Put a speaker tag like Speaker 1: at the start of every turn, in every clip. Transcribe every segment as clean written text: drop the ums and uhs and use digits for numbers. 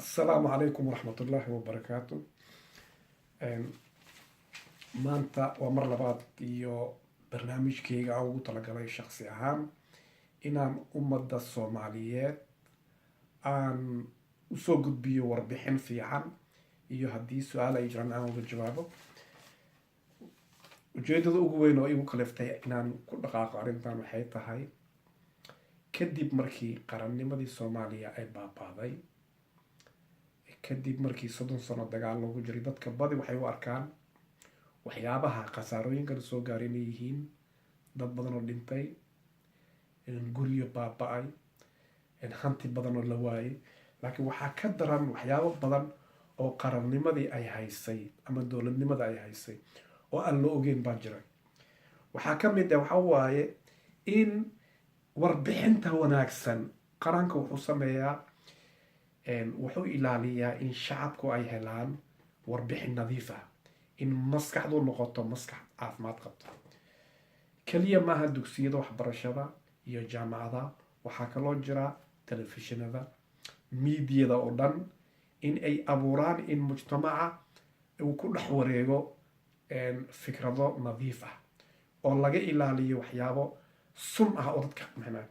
Speaker 1: السلام عليكم ورحمة الله وبركاته. maanta waa mar labaad iyo barnaamijkayga aan ugu talagalay shakhsi ahaan inaan ummadda Soomaaliyeed aan usoo gudbiyo warbixin fiican iyo haddii su-aal ay jiraan aan uga jawaabo. ujeedada ugu weyn oo igu kaliftay inaan ku dhaqaaqo arrintan waxay tahay kadib markii qarannimadii Soomaaliya ay baabaaday, kadib markii 30 sano dagaal loogu jiray, dadka badi waxay u arkaan waxyaabaha khasaarooyinkan soo gaaray inay yihiin dad badan oo dhintay, guryo baaba'ay, hanti badan oo la waayay. laakiin waxaa ka daran waxyaabo badan oo qarannimadii ay haysay ama dowladnimada ay haysay oo aan la ogeyn baa jira. waxaa ka mid ah waxa waaye in warbixinta wanaagsan qaranka wuxuu sameeyaa, wuxuu ilaaliyaa in shacabku ay helaan warbixin nadiif ah, in maskaxdu noqoto maskax caafimaad qabta. kaliya maaha dugsiyada waxbarashada iyo jaamacada, waxaa kaloo jira telefishinada, miidiyada oo dhan in ay abuuraan in mujtamaca uu ku dhex wareego fikrado nadiif ah oo laga ilaaliyo waxyaabo sun ah oo dadka maxnaa.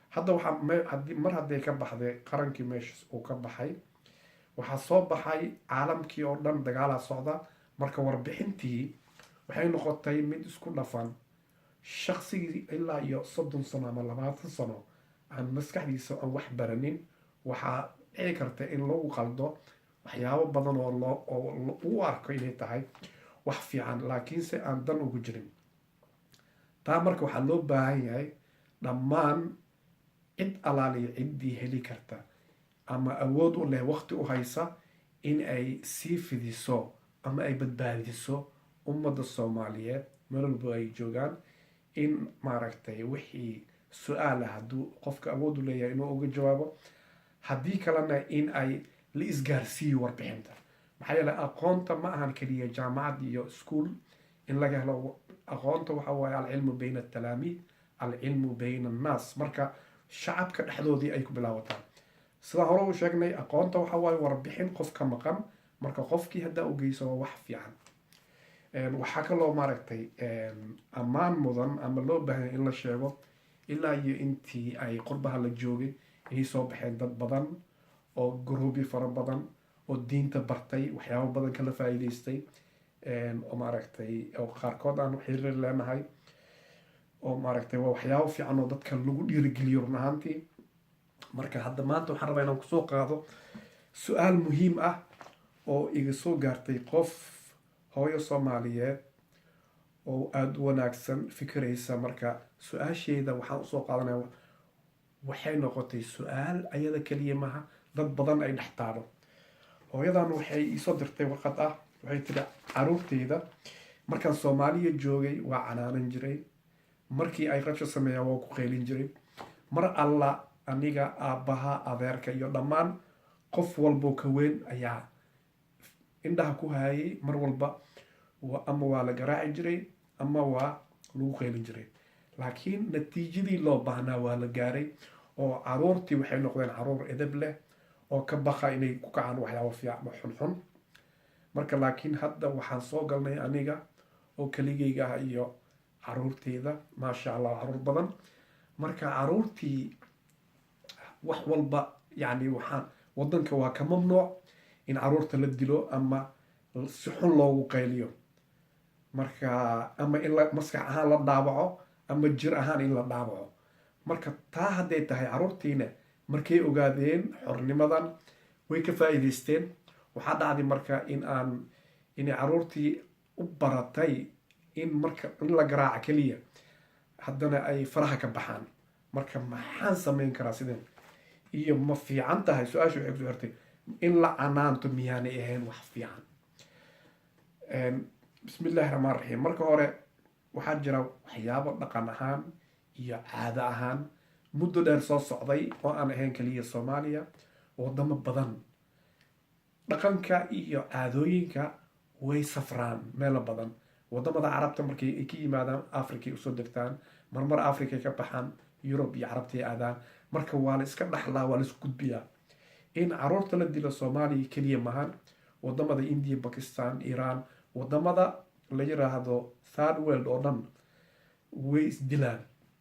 Speaker 1: hadda mar hadday ka baxday qarankii meesha uu ka baxay, waxaa soo baxay caalamkii oo dhan dagaalaa socda. marka warbixintii waxay noqotay mid isku dhafan. shaqsigii ilaa iyo 30 sano ama 20 sano aan maskaxdiisa aan wax baranin, waxaa dhici karta in lagu qaldo waxyaabo badan oo u arko inay tahay wax fiican laakiinse aan dan ugu jirin. taa marka waxaa loo baahan yahay dhammaan cid alaaliya ciddii heli karta ama awood u leh waqti u haysa in ay sii fidiso ama ay badbaadiso ummadda Soomaaliyeed meel walba ay joogaan, in maaragtay wixii su-aal ah hadduu qofka awood u leeyahay inuu uga jawaabo, haddii kalena in ay la isgaarsiiyo warbixinta. maxaa yeelay aqoonta ma ahan keliya jaamacad iyo iskuul in laga helo. aqoonta waxa waaye alcilmu bayna atalaamiid, alcilmu bayna annaas. marka shacabka dhexdoodii ay ku bilaabataan. sidaan hore u sheegnay, aqoonta waxa waaye warbixin qof ka maqan, marka qofkii haddaa u geyso waa wax fiican. waxaa kaloo maaragtay ammaan mudan ama loo baahan in la sheego ilaa iyo intii ay qurbaha la joogay inay soo baxeen dad badan oo guruubyo fara badan oo diinta bartay, waxyaabo badan kala faa'iidaystay, oo maaragtay oo qaarkood aan xiriir leenahay, oo maaragtay waa waxyaabo fiican oo dadka lagu dhiirigeliyo run ahaantii. marka hadda maanta waxaan rabaa inaan kusoo qaado su-aal muhiim ah oo iga soo gaartay qof hooyo Soomaaliyeed oo aada u wanaagsan fikiraysa. marka su-aasheeda waxaan usoo qaadanaya waxay noqotay su-aal ayada keliya maha, dad badan ay dhex taalo. hooyadan waxay iisoo dirtay warqad ah, waxay tiri caruurteyda markaan Soomaaliya joogay waa canaanan jiray, markii ay rabsho sameeyaan waa ku qaylin jiray. mar alla aniga, aabbaha, adeerka iyo dhammaan qof walbo ka weyn ayaa indhaha ku hayay. mar walba ama waa la garaaci jiray ama waa lagu qaylin jiray, laakiin natiijadii loo baahnaa waa la gaaray oo caruurtii waxay noqdeen caruur edeb leh oo ka baqa inay ku kacaan waxyaabo fiican xunxun. marka laakiin hadda waxaan soo galnay aniga oo keligayga ah iyo caruurteyda, maasha allah caruur badan. marka caruurtii wax walba yani waxaan wadanka waa ka mamnuuc in caruurta la dilo ama si xun loogu qayliyo, marka ama in maskax ahaan la dhaawaco ama jir ahaan in la dhaawaco. marka taa hadday tahay, caruurtiina markay ogaadeen xornimadan way ka faa'iidaysteen. waxaa dhacday marka inay caruurtii u baratay in la garaaca keliya haddana ay faraha ka baxaan. marka maxaan samayn karaa sidan, iyo ma fiican tahay? su-aasha waxay kusoo xirtay in la canaanto miyaanay ahayn wax fiican. bismillahi raxmaan raxiim. marka hore waxaa jira waxyaabo dhaqan ahaan iyo caado ahaan muddo dheer soo socday oo aan ahayn keliya Soomaaliya, wadamo badan. dhaqanka iyo caadooyinka way safraan meelo badan. wadamada carabta markay ay ka yimaadaan Africa usoo degtaan, marmar Africa ka baxaan, Yurub iyo carabtay aadaan. marka waa la iska dhaxlaa, waa la isku gudbiyaa. in caruurta la dilo soomaaliya keliya mahan, wadamada india, bakistan, iran, wadamada la yiraahdo third world oo dhan way isdilaan,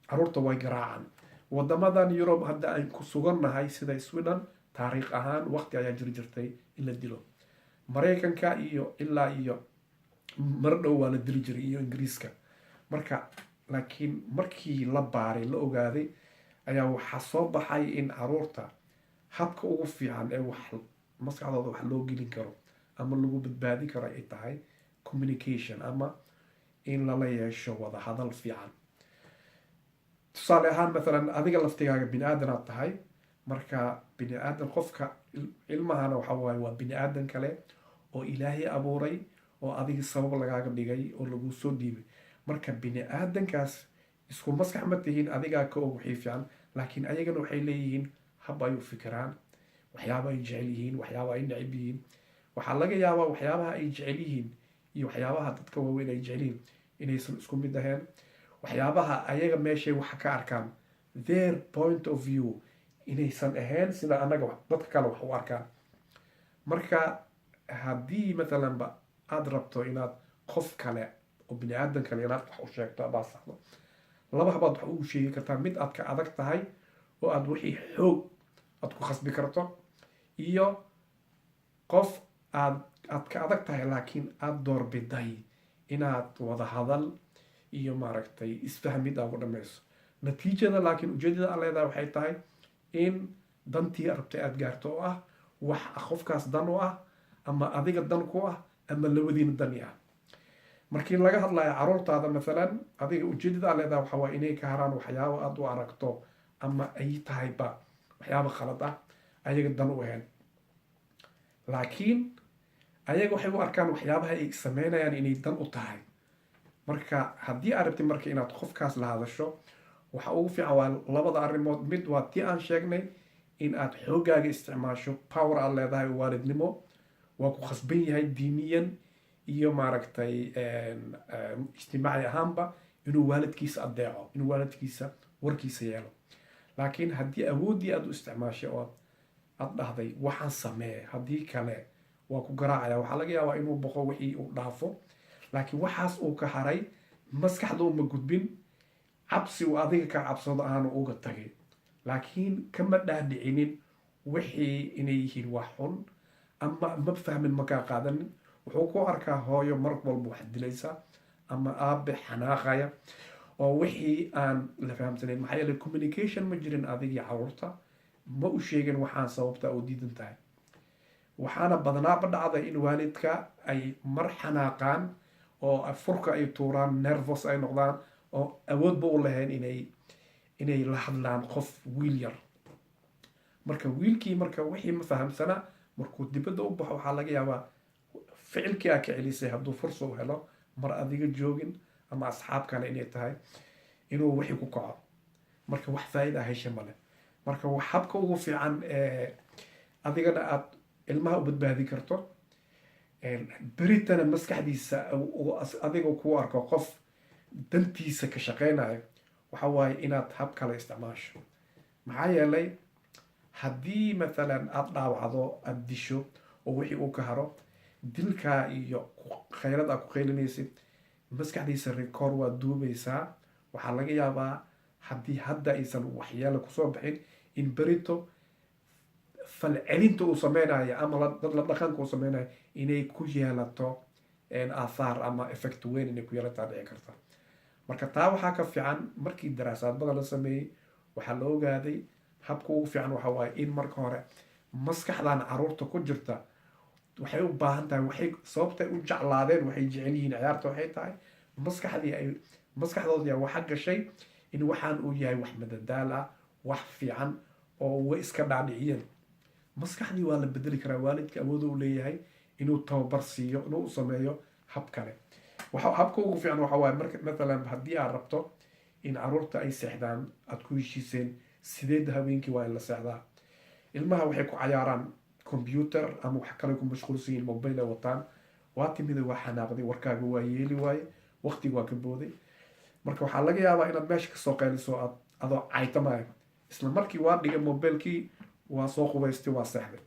Speaker 1: caruurta way garaacaan. wadamadan Yurub hadda aan ku sugannahay sida Sweden, taariikh ahaan waqti ayaa jiri jirtay in la dilo. Mareykanka iyo ilaa iyo mar dhow waa la dili jiray, iyo Ingiriiska. marka laakiin markii la baaray la ogaaday ayaa waxaa soo baxay in caruurta habka ugu fiican ee maskaxdooda wax loo gelin karo ama lagu badbaadin karo ay tahay communication, ama in lala yeesho wada hadal fiican. tusaale ahaan maalan adiga laftigaaga bini aadan aad tahay, marka bini aadan qofka ilmahana waxa waaye waa bini aadan kale oo ilaahay abuuray oo adiga sabab lagaaga dhigay oo lagu soo dhiibay. marka bini aadankaas isku maskax ma tihiin, adigaa ka og wixii fiican, laakiin ayagana waxay leeyihiin hab ay u fikiraan, waxyaaba ay jecel yihiin, waxyaaba ay necib yihiin. waxaa laga yaabaa waxyaabaha ay jecel yihiin iyo waxyaabaha dadka waaweyn ay jecel yihiin inaysan isku mid ahayn. waxyaabaha ayaga meeshay wax ka arkaan, their point of view, inaysan ahayn sida anaga dadka kale wax u arkaan. marka haddii maalanba aada rabto inaad qof kale oo bini aadan kale inaad wax u sheegto adaa saxdo, laba habaad wax ugu sheegi kartaa. mid aad ka adag tahay oo aad wixii xoog aad ku khasbi karto, iyo qof aad ka adag tahay laakiin aada doorbiday inaad wada hadal iyo maaragtay isfahmid aad ku dhamayso. natiijada laakiin ujeedada aad leedahay waxay tahay in dantii rabtay aada gaarto oo ah wax qofkaas dan u ah, ama adiga dan ku ah, ama labadiina dani ah. markii laga hadlayo caruurtaada maalan, adiga ujeedada aad leedahay waxaa waaye inay ka haraan waxyaabo aada u aragto ama ay tahayba waxyaaba khalad ah ayaga dan u ahayn, laakiin ayaga waxay u arkaan waxyaabaha ay sameynayaan inay dan u tahay. marka haddii aad rabtid marka inaad qofkaas la hadasho, waxa ugu fiican waa labada arrimood. mid waa tii aan sheegnay, in aad xoogaaga isticmaasho, power aad leedahay, waalidnimo waa ku khasban yahay diiniyan iyo maaragtay ijtimaaci ahaanba inuu waalidkiisa adeeco, inuu waalidkiisa warkiisa yeelo. laakiin haddii awooddii aad u isticmaashay oo aad dhahday waxaan samee, haddii kale waa ku garaacaya, waxaa laga yaabaa inuu boqo wixii uu dhaafo. laakiin waxaas uu ka haray maskaxda uma gudbin, cabsi uu adiga ka cabsado aanu uga tagay, laakiin kama dhaadhicinin wixii inay yihiin wax xun, ama ma fahmin, makaa qaadanin. wuxuu ku arkaa hooyo mar walba wax dilaysa, ama aabe xanaaqaya oo wixii aan la fahamsanayn. maxaa yeele communication ma jirin adigii caruurta, ma u sheegin waxaan sababta u diidan tahay. waxaana badnaaba dhacday in waalidka ay mar xanaaqaan oo furka ay tuuraan, nervous ay noqdaan, oo awoodba u lahayn inay la hadlaan qof wiil yar. marka wiilkii marka wixii ma fahamsana, markuu dibadda u baxo waxaa laga yaabaa ficilkii aa ka celisay hadduu fursa u helo mar adiga joogin ama asxaab kale inay tahay, inuu wixii ku kaco. marka wax faa'iida hesha male. marka wax habka ugu fiican adigana aad ilmaha u badbaadi karto, beritana maskaxdiisa adiga ku arko qof dantiisa ka shaqeynayo, waxa waaye inaad hab kale isticmaasho. maxaa yeelay haddii maalan aada dhaawacdo, aada disho oo wixii uu ka haro, dilkaa iyo khayrad aad ku qaylinaysid, maskaxdiisa record waa duubaysaa. waxaa laga yaabaa haddii hadda aysan waxyaala kusoo bixin, in berito falcelinta uu sameynayo ama la dhaqanka uu sameynayo inay ku yeelato aathaar ama effect weyn inay ku yeelataa dhici karta. marka taa waxaa ka fiican, markii daraasaad badan la sameeyey waxaa la ogaaday habka ugu fiican waxa waaye in marka hore maskaxdan caruurta ku jirta waxay u baahan tahay, waxay sababtay u jeclaadeen, waxay jecel yihiin ciyaarta waxay tahay maskaxdoodii waxa gashay in waxaan uu yahay wax madadaal ah, wax fiican oo way iska dhaadhiciyeen. maskaxdii waa la bedeli karaa, waalidka awooda u leeyahay inuu tababar siiyo, inuu u sameeyo hab kale. habka ugu fiican waxa waaye marka maalan haddii aad rabto in caruurta ay seexdaan, aad ku heshiiseen sideedda habeenkii waa in la seexdaa. ilmaha waxay ku cayaaraan computer ama wax kale ku mashquulsan yihiin, mobile ay wataan, waa timida waa xanaaqday, warkaaga waa yeeli waaye, waqtiga waa ka booday. marka waxaa laga yaabaa inaad meesha kasoo qayliso adoo caytamaayo, isla markii waa dhiga mobilekii waa soo qubaystay, waa seexday.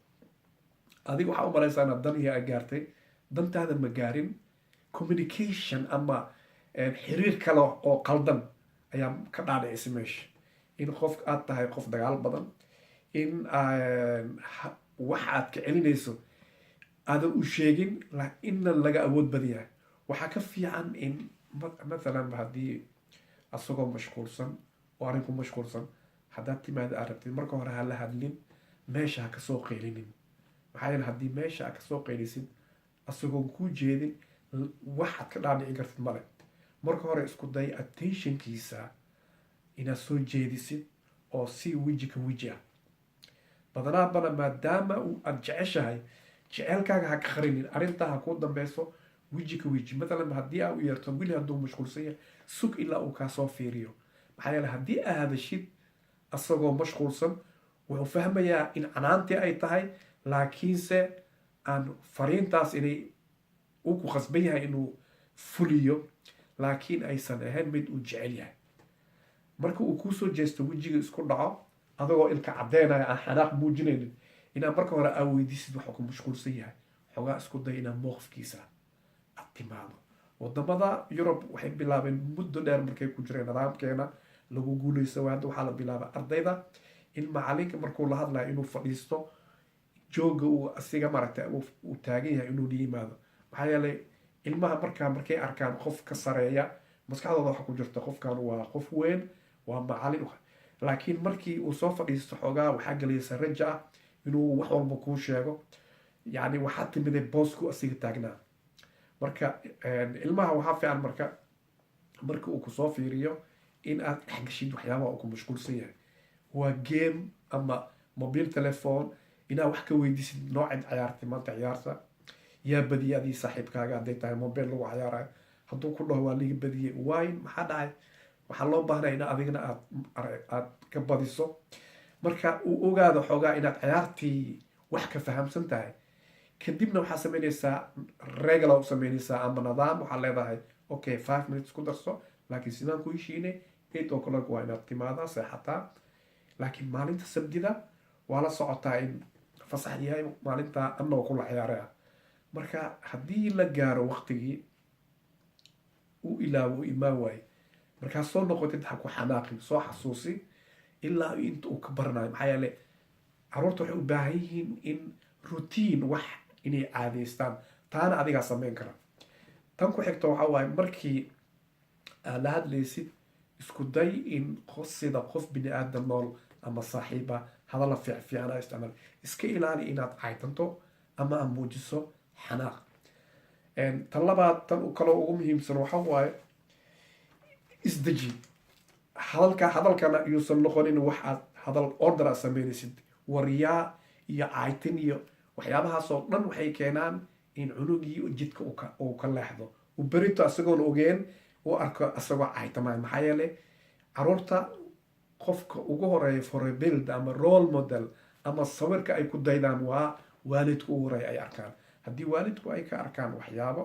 Speaker 1: adiga waxaa u malaysaa inaad dan iyo gaartay, dantaada ma gaarin. communication ama xiriir kale oo qaldan ayaa ka dhaadhicisay meesha. in qof aad tahay qof dagaal badan, in wax aad ka celinayso aadan u sheegin, inna laga awood badan yahay. waxaa ka fiican in mathalan haddii asagoo mashquulsan oo arinku mashquulsan haddaad timaada aad rabtid, marka hore ha la hadlin, meesha ha kasoo qeylinin. maxaa yeele haddii meesha aad kasoo qeylisid asagoon kuu jeedin, waxaad ka dhaadhici kartid male. marka hore isku day attentionkiisa inaad soo jeedisid oo si weji ka weji ah. badanaabana maadaama aad jeceshahay, jeceelkaaga ha ka qarinin, arrintaa ha kuu dambeyso weji ka weji. mathalan haddii aa u yeerto wili hadduu mashquulsan yahay, sug ilaa uu kaasoo fiiriyo. maxaa yeele haddii aa hadashid asagoo mashquulsan, wuxuu fahmayaa in canaantii ay tahay, laakiinse aan fariintaas inay uu ku khasban yahay inuu fuliyo, laakiin aysan ahayn mid uu jecel yahay. marka uu kuusoo jeesto wejiga isku dhaco, adagoo ilka caddeynaya, aan xanaaq muujinaynin, inaad marka hore aa weydiisid waxuu ku mashquulsan yahay. xogaa isku day inaad mowqifkiisa ad timaado. wadamada yurub waxay bilaabeen muddo dheer markay ku jireen nidaamkeena lagu guuleyso. hadda waxaa la bilaabay ardayda in macalinka markuu la hadlayo inuu fadhiisto, jooga uu asiga maaragtay uu taagan yahay inuu la yimaado. maxaa yeelay ilmaha markay arkaan qof ka sareeya, maskaxdooda waxa ku jirta qofkan waa qof weyn, waa macalin. laakiin markii uu soo fadhiisto xoogaa waxaa gelaysa raja ah inuu wax walba kuu sheego. yacni waxaa timiday boosku asiga taagnaa. marka ilmaha waxaa fiican marka uu kusoo fiiriyo in aad dhexgashid waxyaabaha uu ku mashquulsan yahay. waa game ama mobile telephone, inaad wax ka weydiisid noocid cayaartay maanta ciyaarta, yaa badiyay adii saaxiibkaaga hadday tahay mobile lagu cayaarayo. hadduu ku dhaho waa liga badiyey, waayn maxaa dhacay, waxaa loo baahnaya in adigna aad ka badiso. marka uu ogaado xoogaa inaad ciyaartii wax ka fahamsan tahay, kadibna waxaa sameynaysaa regula u sameynaysaa ama nidaam. waxaa leedahay okay 5 minutes ku darso, laakiin sidaan ku heshiinay 8 o'clock waa inaad timaadaa seexataa. laakiin maalinta sabdida waa la socotaa in fasax yahay, maalinta anagoo kula ciyaaraya. marka haddii la gaaro waqtigii uu ilaawo u imaan waaye, markaa soo noqotid ha ku xanaaqin, soo xasuusi ilaa inta uu ka baranayo. maxaa yeele caruurta waxay u baahan yihiin in routine wax inay caadeystaan, taana adigaa sameyn kara. tan ku xigta waxaa waaye markii aad la hadlaysid, isku day in sida qof bini aadan nool ama saaxiiba hadalla fiican aa isticmaal. iska ilaali inaad caytanto ama aad muujiso xanaaq. tan labaad, tan kaloo ugu muhiimsan waxaa waaye isdeji. hadalkana yuusan noqonin wax aad hadal order aad sameynaysid. waryaa iyo caytin iyo waxyaabahaasoo dhan waxay keenaan in cunugii jidka uu ka leexdo, uu berito asagoon ogeen u arko asagoo caytamay. maxaa yeele caruurta qofka ugu horeeya forebuild ama role model ama sawirka ay ku daydaan waa waalidku ugu horeeya ay arkaan. haddii waalidku ay ka arkaan waxyaabo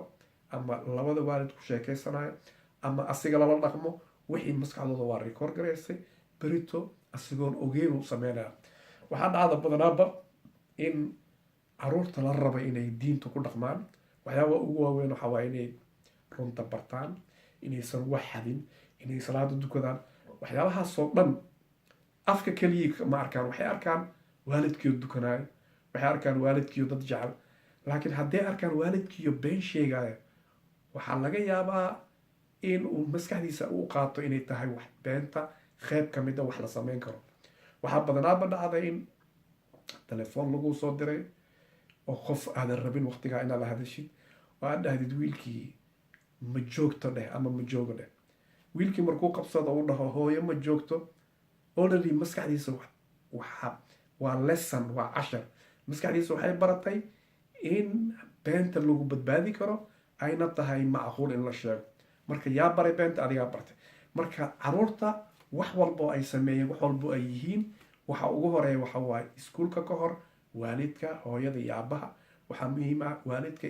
Speaker 1: ama labada waalid ku sheekeysanayo ama asiga lala dhaqmo, wixii maskaxdooda waa record garaysay, berito asigoon ogeyn u sameynaya. waxaa dhacda badanaaba in caruurta la raba inay diinta ku dhaqmaan. waxyaaba ugu waaweyn waxaa waa inay runta bartaan, inaysan wax xadin, inay salaada dukadaan. waxyaabahaasoo dhan afka keliya ma arkaan, waxay arkaan waalidkiio dukanayo, waxay arkaan waalidkiio dad jecel. laakiin hadday arkaan waalidkiio been sheegayo, waxaa laga yaabaa in uu maskaxdiisa u qaato inay tahay wax beenta qeyb ka mid a wax la sameyn karo. waxaa badanaaba dhacda in telefoon lagu soo diray oo qof aadan rabin waqtigaa inaad la hadashid, oo aad dhahdid wiilkii ma joogto dheh ama ma joogo dheh. wiilkii markuu qabsado u dhaho hooyo ma joogto, already maskaxdiisa waa lesson, waa cashar. maskaxdiisa waxay baratay in beenta lagu badbaadi karo, ayna tahay macquul in la sheego. marka yaa baray beenta, adigaa bartay. marka caruurta wax walbo ay sameeyeen, wax walbo ay yihiin, waxa ugu horeeya waxa waaye iskuulka ka hor waalidka, hooyada iyo aabaha. waxaa muhiim ah waalidka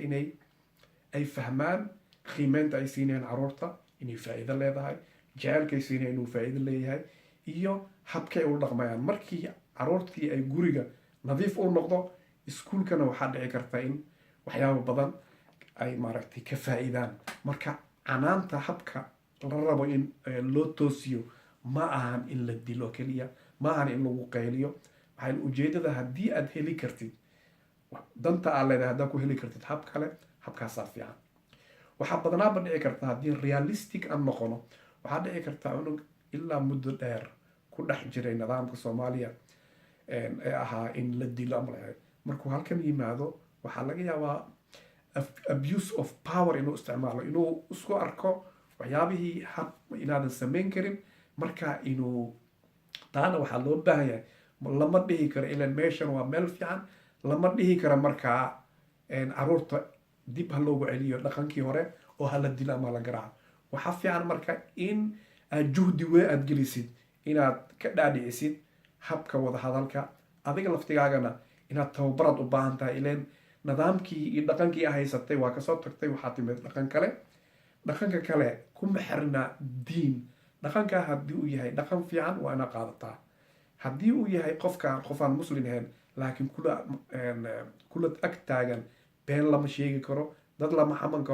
Speaker 1: ay fahmaan qiimeynta ay siinayaan caruurta inay faa'iido leedahay, jaceylkay siinayaan inuu faa'iido leeyahay, iyo habkay u dhaqmayaan. markii caruurtii ay guriga nadiif u noqdo, iskuulkana waxaa dhici karta in waxyaabo badan ay maaragtay ka faa'iidaan. marka canaanta habka la rabo in loo toosiyo ma ahan in la dilo keliya, ma ahan in lagu qayliyo. waxay ujeedada haddii aad heli kartid danta aad leedahay, haddaad ku heli kartid hab kale, habkaasaa fiican. waxaa badanaaba dhici karta haddii realistic aan noqono, waxaa dhici karta cunug ilaa muddo dheer ku dhex jiray nidaamka Soomaaliya ee ahaa in la dilo ama markuu halkan yimaado waxaa laga yaabaa abuse of power inuu isticmaalo, inuu isku arko waxyaabihii hab inaadan samayn karin. marka inuu taana waxaa loo baahan yahay, lama dhihi karo ilan meeshan waa meel fiican, lama dhihi karo markaa caruurta dib ha loogu celiyo dhaqankii hore oo hala dilo ama la garaaco. waxaa fiican marka in aad juhdi weyn aad gelisid inaad ka dhaadhicisid habka wada hadalka. adiga laftigaagana inaad tababaraad u baahan tahay, ileen nidaamkii iyo dhaqankii haysatay waa kasoo tagtay, waxaa timid dhaqan kale. dhaqanka kale kuma xirna diin. dhaqankaa haddii uu yahay dhaqan fiican waa inaad qaadataa. haddii uu yahay qofaan muslim ahayn laakiin kula ag taagan, been lama sheegi karo, dad lama xaman karo.